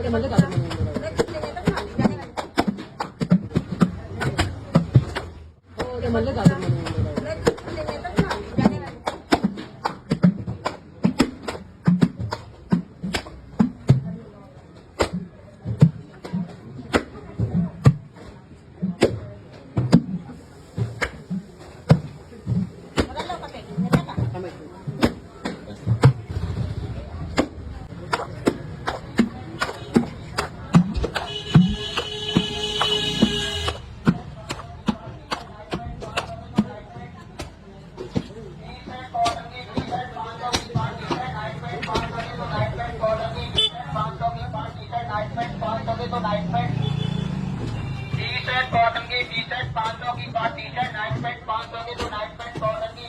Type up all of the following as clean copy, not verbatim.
T-shirt cotton की T-shirt 500 की बात टी-शर्ट नाइट पैंट 500 की तो नाइट पैंट कॉटन की टी-शर्ट 500 की बात टी-शर्ट नाइट पैंट 500 की तो नाइट पैंट टी-शर्ट कॉटन की टी-शर्ट 500 की बात टी-शर्ट नाइट पैंट 500 की तो नाइट पैंट कॉटन की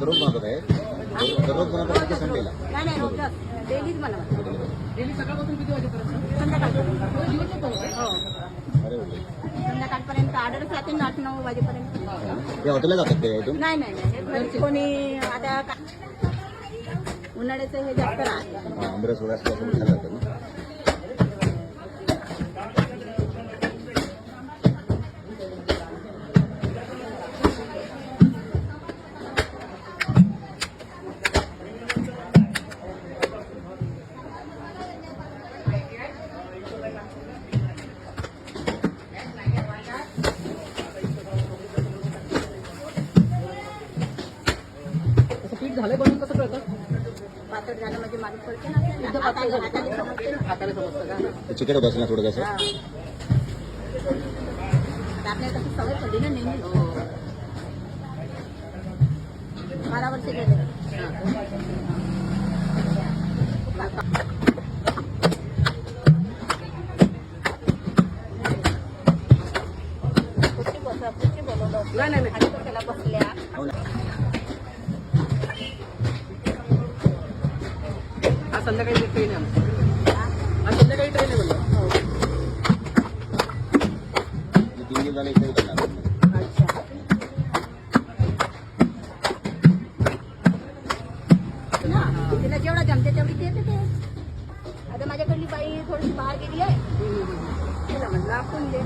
दररोज बनवत आहे दररोज बनवत आहे की संडेला नाही रोज डेलीच मला डेली सकाळपासून किती वाजेपर्यंत? संध्याकाळपर्यंत हो अरे संध्याकाळपर्यंत ऑर्डर राहते 8-9 वाजेपर्यंत. ते हॉटेलला जातात ते आयटम नाही नाही नाही घरी कोणी आता उन्हाळ्याचं हे जास्त राहते. आंबरस वगैरे असं खायला जातात ना. पीठ झालं बनवून कसं कळतं? पातळ झालं म्हणजे माणूस पडते ना आपल्याला. हाताने समजते ना. हाताने समजतं का? ते चिकट होत असेल ना थोडं कसं हा. आता आपल्याला तशी सवय पडली ना नेहमी. 12 वर्ष गेले. कुठे बोलवलं नाही. आणि तो त्याला बसल्या आज संध्याकाळी ट्रेन आहे आमची. आज संध्याकाळी ट्रेन आहे म्हणलं. 3 दिवस झाले इकडे करणार अच्छा ना तिला जेवढा जमते तेवढी देते ते. आता माझ्याकडली बाई थोडीशी बाहेर गेली आहे तिला म्हटलं आपण दे.